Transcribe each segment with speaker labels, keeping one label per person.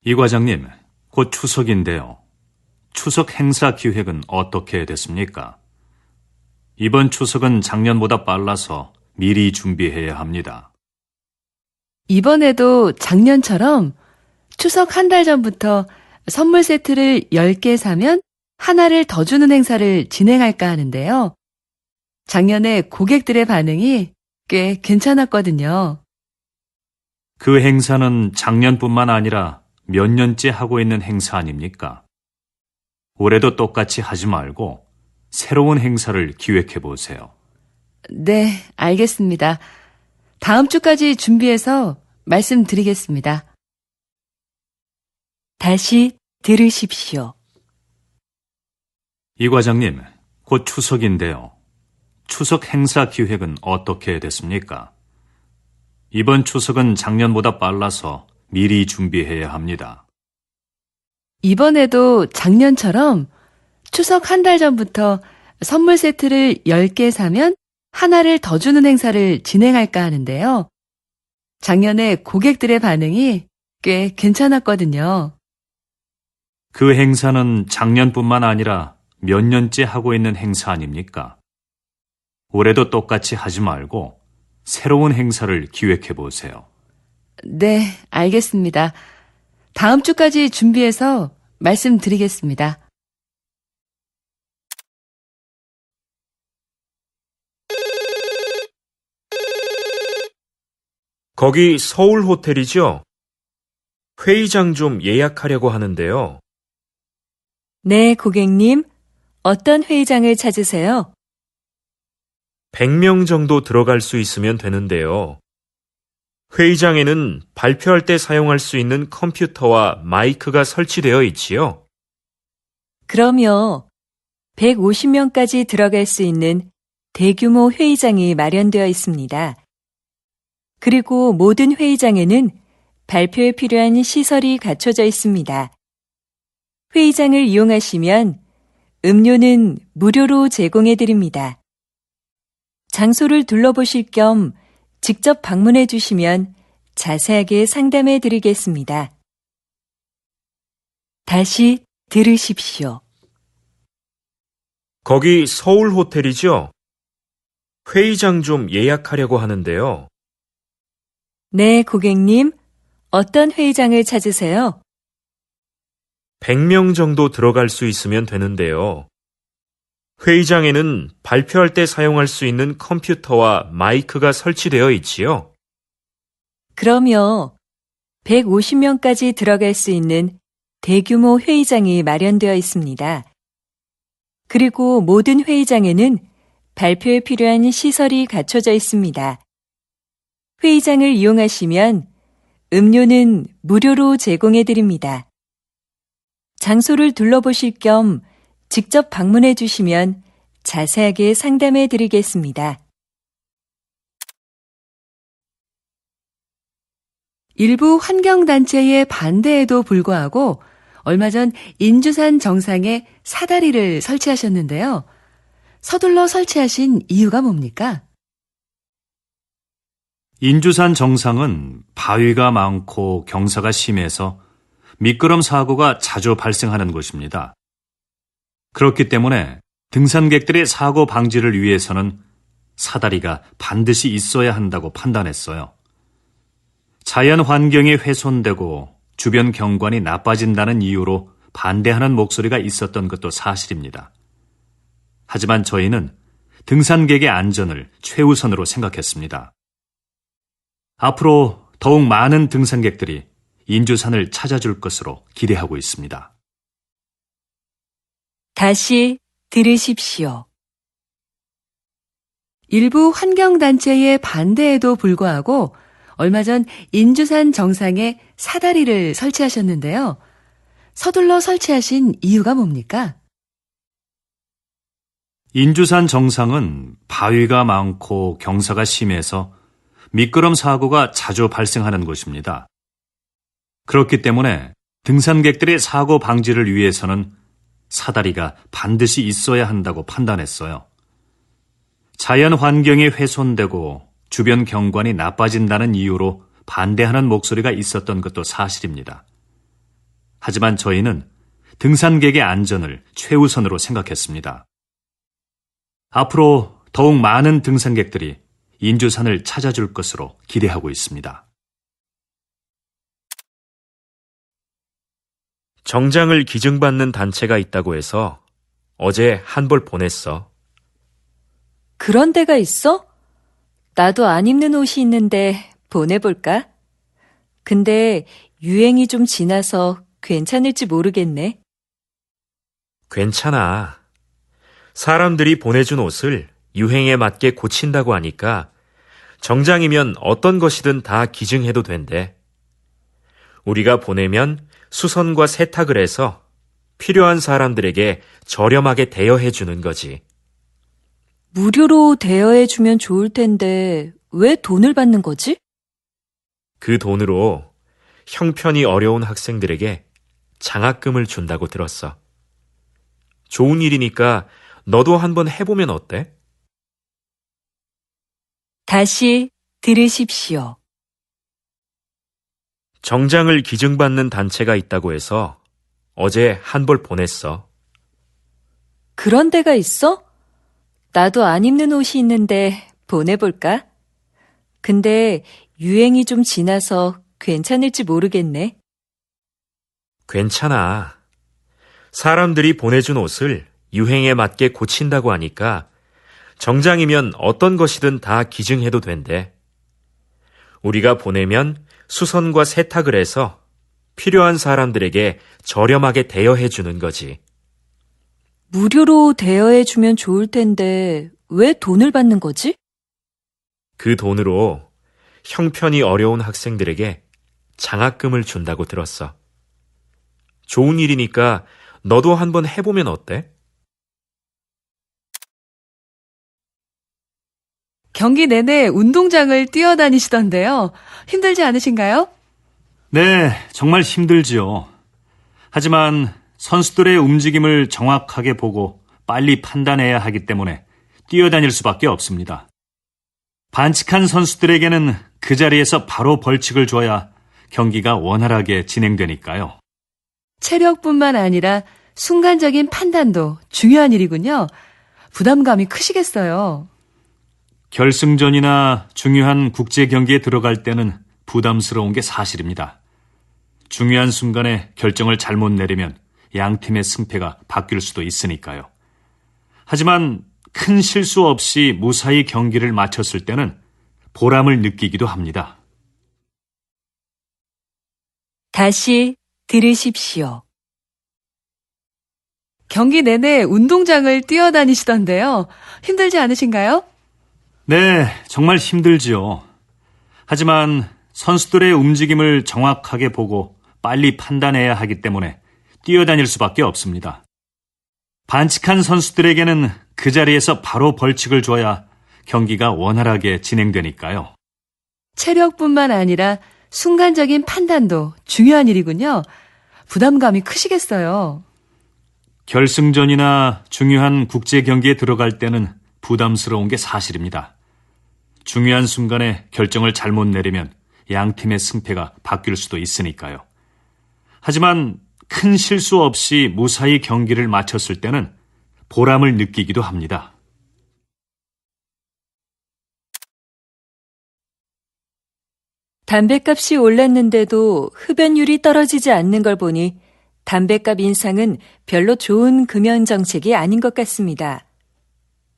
Speaker 1: 이 과장님, 곧 추석인데요. 추석 행사 기획은 어떻게 됐습니까? 이번 추석은 작년보다 빨라서 미리 준비해야 합니다.
Speaker 2: 이번에도 작년처럼 추석 한 달 전부터 선물 세트를 10개 사면 하나를 더 주는 행사를 진행할까 하는데요. 작년에 고객들의 반응이 꽤 괜찮았거든요.
Speaker 1: 그 행사는 작년뿐만 아니라 몇 년째 하고 있는 행사 아닙니까? 올해도 똑같이 하지 말고 새로운 행사를 기획해 보세요.
Speaker 2: 네, 알겠습니다. 다음 주까지 준비해서 말씀드리겠습니다. 다시 들으십시오.
Speaker 1: 이 과장님, 곧 추석인데요. 추석 행사 기획은 어떻게 됐습니까? 이번 추석은 작년보다 빨라서 미리 준비해야 합니다.
Speaker 2: 이번에도 작년처럼 추석 한 달 전부터 선물 세트를 10개 사면 하나를 더 주는 행사를 진행할까 하는데요. 작년에 고객들의 반응이 꽤 괜찮았거든요.
Speaker 1: 그 행사는 작년뿐만 아니라 몇 년째 하고 있는 행사 아닙니까? 올해도 똑같이 하지 말고 새로운 행사를 기획해 보세요.
Speaker 2: 네, 알겠습니다. 다음 주까지 준비해서 말씀드리겠습니다.
Speaker 3: 거기 서울 호텔이죠? 회의장 좀 예약하려고 하는데요.
Speaker 4: 네, 고객님. 어떤 회의장을 찾으세요?
Speaker 3: 100명 정도 들어갈 수 있으면 되는데요. 회의장에는 발표할 때 사용할 수 있는 컴퓨터와 마이크가 설치되어 있지요.
Speaker 4: 그럼요. 150명까지 들어갈 수 있는 대규모 회의장이 마련되어 있습니다. 그리고 모든 회의장에는 발표에 필요한 시설이 갖춰져 있습니다. 회의장을 이용하시면 음료는 무료로 제공해 드립니다. 장소를 둘러보실 겸 직접 방문해 주시면 자세하게 상담해 드리겠습니다. 다시 들으십시오.
Speaker 3: 거기 서울 호텔이죠? 회의장 좀 예약하려고 하는데요.
Speaker 4: 네, 고객님. 어떤 회의장을 찾으세요?
Speaker 3: 100명 정도 들어갈 수 있으면 되는데요. 회의장에는 발표할 때 사용할 수 있는 컴퓨터와 마이크가 설치되어 있지요.
Speaker 4: 그럼요. 150명까지 들어갈 수 있는 대규모 회의장이 마련되어 있습니다. 그리고 모든 회의장에는 발표에 필요한 시설이 갖춰져 있습니다. 회의장을 이용하시면 음료는 무료로 제공해 드립니다. 장소를 둘러보실 겸 직접 방문해 주시면 자세하게 상담해 드리겠습니다.
Speaker 2: 일부 환경단체의 반대에도 불구하고 얼마 전 인주산 정상에 사다리를 설치하셨는데요. 서둘러 설치하신 이유가 뭡니까?
Speaker 1: 인주산 정상은 바위가 많고 경사가 심해서 미끄럼 사고가 자주 발생하는 곳입니다. 그렇기 때문에 등산객들의 사고 방지를 위해서는 사다리가 반드시 있어야 한다고 판단했어요. 자연 환경이 훼손되고 주변 경관이 나빠진다는 이유로 반대하는 목소리가 있었던 것도 사실입니다. 하지만 저희는 등산객의 안전을 최우선으로 생각했습니다. 앞으로 더욱 많은 등산객들이 인주산을 찾아줄 것으로 기대하고 있습니다.
Speaker 4: 다시 들으십시오.
Speaker 2: 일부 환경단체의 반대에도 불구하고 얼마 전 인주산 정상에 사다리를 설치하셨는데요. 서둘러 설치하신 이유가 뭡니까?
Speaker 1: 인주산 정상은 바위가 많고 경사가 심해서 미끄럼 사고가 자주 발생하는 곳입니다. 그렇기 때문에 등산객들의 사고 방지를 위해서는 사다리가 반드시 있어야 한다고 판단했어요. 자연 환경이 훼손되고 주변 경관이 나빠진다는 이유로 반대하는 목소리가 있었던 것도 사실입니다. 하지만 저희는 등산객의 안전을 최우선으로 생각했습니다. 앞으로 더욱 많은 등산객들이 인주산을 찾아줄 것으로 기대하고 있습니다.
Speaker 3: 정장을 기증받는 단체가 있다고 해서 어제 한 벌 보냈어.
Speaker 4: 그런 데가 있어? 나도 안 입는 옷이 있는데 보내볼까? 근데 유행이 좀 지나서 괜찮을지 모르겠네.
Speaker 3: 괜찮아. 사람들이 보내준 옷을 유행에 맞게 고친다고 하니까 정장이면 어떤 것이든 다 기증해도 된대. 우리가 보내면 수선과 세탁을 해서 필요한 사람들에게 저렴하게 대여해 주는 거지.
Speaker 4: 무료로 대여해주면 좋을 텐데 왜 돈을 받는 거지?
Speaker 3: 그 돈으로 형편이 어려운 학생들에게 장학금을 준다고 들었어. 좋은 일이니까 너도 한번 해보면 어때?
Speaker 4: 다시 들으십시오.
Speaker 3: 정장을 기증받는 단체가 있다고 해서 어제 한 벌 보냈어.
Speaker 4: 그런 데가 있어? 나도 안 입는 옷이 있는데 보내볼까? 근데 유행이 좀 지나서 괜찮을지 모르겠네.
Speaker 3: 괜찮아. 사람들이 보내준 옷을 유행에 맞게 고친다고 하니까 정장이면 어떤 것이든 다 기증해도 된대. 우리가 보내면 수선과 세탁을 해서 필요한 사람들에게 저렴하게 대여해 주는 거지.
Speaker 4: 무료로 대여해주면 좋을 텐데 왜 돈을 받는 거지?
Speaker 3: 그 돈으로 형편이 어려운 학생들에게 장학금을 준다고 들었어. 좋은 일이니까 너도 한번 해보면 어때?
Speaker 2: 경기 내내 운동장을 뛰어다니시던데요. 힘들지 않으신가요?
Speaker 1: 네, 정말 힘들지요. 하지만 선수들의 움직임을 정확하게 보고 빨리 판단해야 하기 때문에 뛰어다닐 수밖에 없습니다. 반칙한 선수들에게는 그 자리에서 바로 벌칙을 줘야 경기가 원활하게 진행되니까요.
Speaker 2: 체력뿐만 아니라 순간적인 판단도 중요한 일이군요. 부담감이 크시겠어요.
Speaker 1: 결승전이나 중요한 국제 경기에 들어갈 때는 부담스러운 게 사실입니다. 중요한 순간에 결정을 잘못 내리면 양 팀의 승패가 바뀔 수도 있으니까요. 하지만 큰 실수 없이 무사히 경기를 마쳤을 때는 보람을 느끼기도 합니다.
Speaker 4: 다시 들으십시오.
Speaker 2: 경기 내내 운동장을 뛰어다니시던데요. 힘들지 않으신가요?
Speaker 1: 네, 정말 힘들지요. 하지만 선수들의 움직임을 정확하게 보고 빨리 판단해야 하기 때문에 뛰어다닐 수밖에 없습니다. 반칙한 선수들에게는 그 자리에서 바로 벌칙을 줘야 경기가 원활하게 진행되니까요.
Speaker 2: 체력뿐만 아니라 순간적인 판단도 중요한 일이군요. 부담감이 크시겠어요.
Speaker 1: 결승전이나 중요한 국제 경기에 들어갈 때는 부담스러운 게 사실입니다. 중요한 순간에 결정을 잘못 내리면 양 팀의 승패가 바뀔 수도 있으니까요. 하지만 큰 실수 없이 무사히 경기를 마쳤을 때는 보람을 느끼기도 합니다.
Speaker 4: 담뱃값이 올랐는데도 흡연율이 떨어지지 않는 걸 보니 담뱃값 인상은 별로 좋은 금연 정책이 아닌 것 같습니다.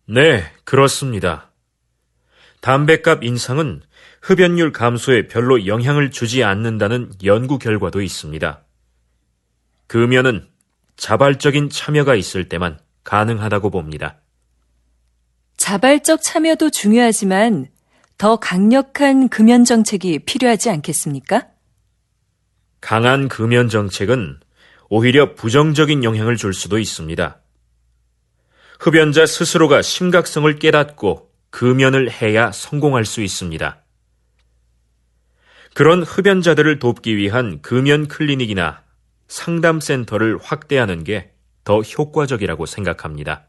Speaker 3: 네, 그렇습니다. 담뱃값 인상은 흡연율 감소에 별로 영향을 주지 않는다는 연구 결과도 있습니다. 금연은 자발적인 참여가 있을 때만 가능하다고 봅니다.
Speaker 4: 자발적 참여도 중요하지만 더 강력한 금연 정책이 필요하지 않겠습니까?
Speaker 3: 강한 금연 정책은 오히려 부정적인 영향을 줄 수도 있습니다. 흡연자 스스로가 심각성을 깨닫고 금연을 해야 성공할 수 있습니다. 그런 흡연자들을 돕기 위한 금연 클리닉이나 상담센터를 확대하는 게 더 효과적이라고 생각합니다.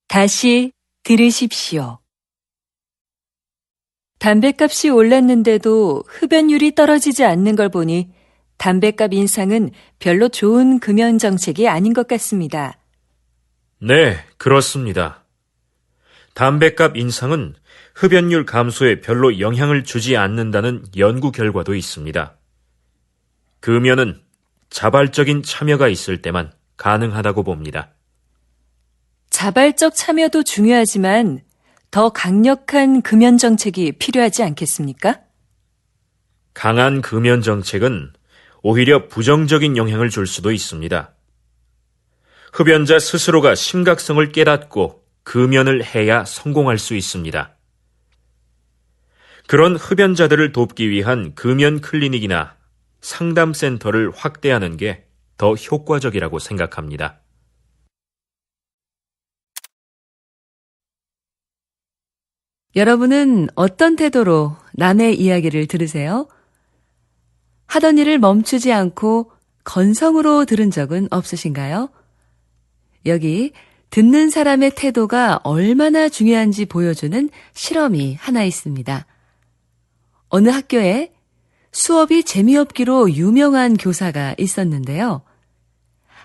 Speaker 4: 다시 들으십시오. 담뱃값이 올랐는데도 흡연율이 떨어지지 않는 걸 보니 담뱃값 인상은 별로 좋은 금연 정책이 아닌 것 같습니다.
Speaker 3: 네, 그렇습니다. 담뱃값 인상은 흡연율 감소에 별로 영향을 주지 않는다는 연구 결과도 있습니다. 금연은 자발적인 참여가 있을 때만 가능하다고 봅니다.
Speaker 4: 자발적 참여도 중요하지만 더 강력한 금연 정책이 필요하지 않겠습니까?
Speaker 3: 강한 금연 정책은 오히려 부정적인 영향을 줄 수도 있습니다. 흡연자 스스로가 심각성을 깨닫고 금연을 해야 성공할 수 있습니다. 그런 흡연자들을 돕기 위한 금연 클리닉이나 상담센터를 확대하는 게 더 효과적이라고 생각합니다.
Speaker 2: 여러분은 어떤 태도로 남의 이야기를 들으세요? 하던 일을 멈추지 않고 건성으로 들은 적은 없으신가요? 여기 듣는 사람의 태도가 얼마나 중요한지 보여주는 실험이 하나 있습니다. 어느 학교에 수업이 재미없기로 유명한 교사가 있었는데요.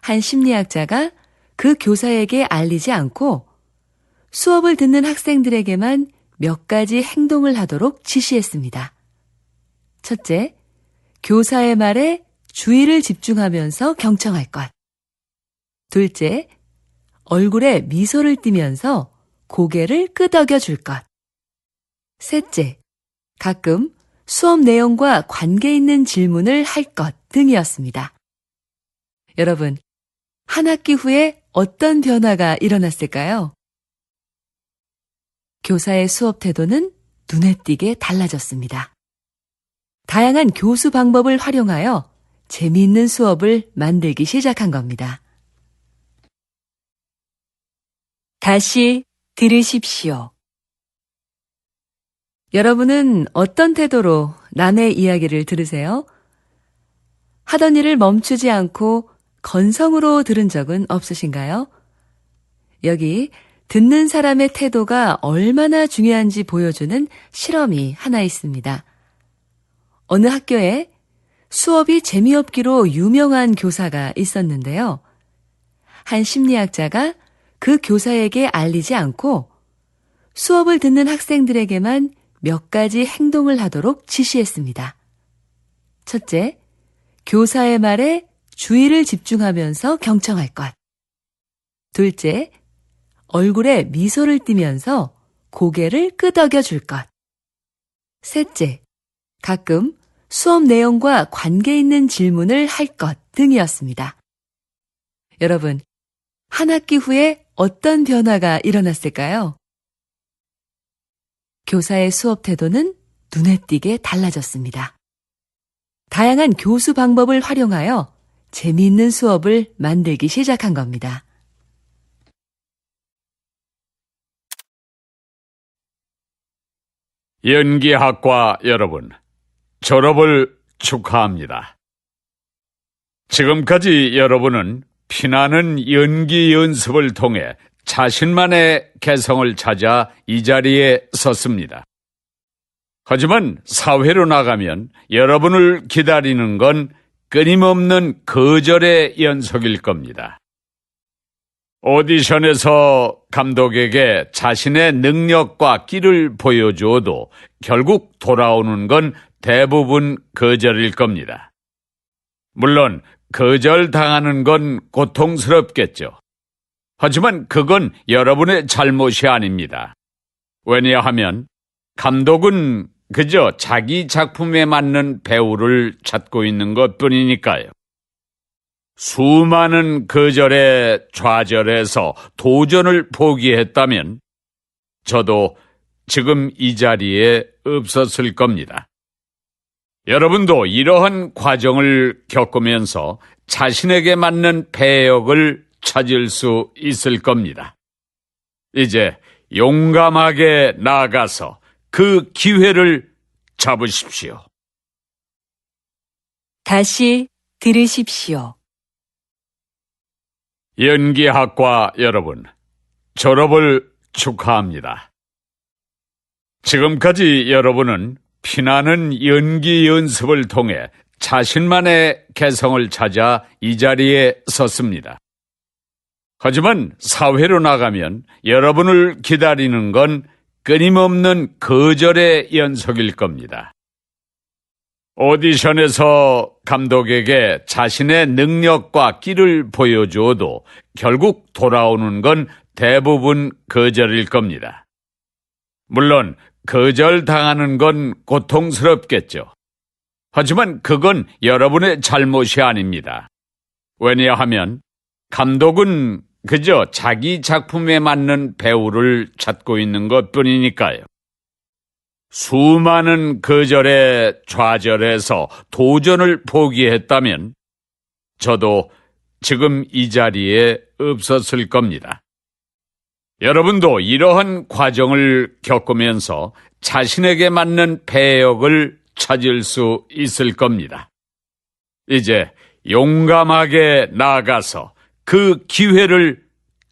Speaker 2: 한 심리학자가 그 교사에게 알리지 않고 수업을 듣는 학생들에게만 몇 가지 행동을 하도록 지시했습니다. 첫째, 교사의 말에 주의를 집중하면서 경청할 것. 둘째, 얼굴에 미소를 띠면서 고개를 끄덕여 줄 것. 셋째, 가끔 수업 내용과 관계 있는 질문을 할 것 등이었습니다. 여러분, 한 학기 후에 어떤 변화가 일어났을까요? 교사의 수업 태도는 눈에 띄게 달라졌습니다. 다양한 교수 방법을 활용하여 재미있는 수업을 만들기 시작한 겁니다.
Speaker 4: 다시 들으십시오.
Speaker 2: 여러분은 어떤 태도로 남의 이야기를 들으세요? 하던 일을 멈추지 않고 건성으로 들은 적은 없으신가요? 여기 듣는 사람의 태도가 얼마나 중요한지 보여주는 실험이 하나 있습니다. 어느 학교에 수업이 재미없기로 유명한 교사가 있었는데요. 한 심리학자가 그 교사에게 알리지 않고 수업을 듣는 학생들에게만 몇 가지 행동을 하도록 지시했습니다. 첫째, 교사의 말에 주의를 집중하면서 경청할 것. 둘째, 얼굴에 미소를 띠면서 고개를 끄덕여 줄 것. 셋째, 가끔 수업 내용과 관계 있는 질문을 할 것 등이었습니다. 여러분, 한 학기 후에 어떤 변화가 일어났을까요? 교사의 수업 태도는 눈에 띄게 달라졌습니다. 다양한 교수 방법을 활용하여 재미있는 수업을 만들기 시작한 겁니다.
Speaker 5: 연기학과 여러분, 졸업을 축하합니다. 지금까지 여러분은 피나는 연기 연습을 통해 자신만의 개성을 찾아 이 자리에 섰습니다. 하지만 사회로 나가면 여러분을 기다리는 건 끊임없는 거절의 연속일 겁니다. 오디션에서 감독에게 자신의 능력과 끼를 보여줘도 결국 돌아오는 건 대부분 거절일 겁니다. 물론 거절당하는 건 고통스럽겠죠. 하지만 그건 여러분의 잘못이 아닙니다. 왜냐하면 감독은 그저 자기 작품에 맞는 배우를 찾고 있는 것뿐이니까요. 수많은 거절에 좌절해서 도전을 포기했다면 저도 지금 이 자리에 없었을 겁니다. 여러분도 이러한 과정을 겪으면서 자신에게 맞는 배역을 찾을 수 있을 겁니다. 이제 용감하게 나아가서 그 기회를 잡으십시오.
Speaker 4: 다시 들으십시오.
Speaker 5: 연기학과 여러분, 졸업을 축하합니다. 지금까지 여러분은 피나는 연기 연습을 통해 자신만의 개성을 찾아 이 자리에 섰습니다. 하지만 사회로 나가면 여러분을 기다리는 건 끊임없는 거절의 연속일 겁니다. 오디션에서 감독에게 자신의 능력과 끼를 보여주어도 결국 돌아오는 건 대부분 거절일 겁니다. 물론 거절당하는 건 고통스럽겠죠. 하지만 그건 여러분의 잘못이 아닙니다. 왜냐하면 감독은 그저 자기 작품에 맞는 배우를 찾고 있는 것뿐이니까요. 수많은 거절에 좌절해서 도전을 포기했다면 저도 지금 이 자리에 없었을 겁니다. 여러분도 이러한 과정을 겪으면서 자신에게 맞는 배역을 찾을 수 있을 겁니다. 이제 용감하게 나아가서 그 기회를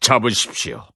Speaker 5: 잡으십시오.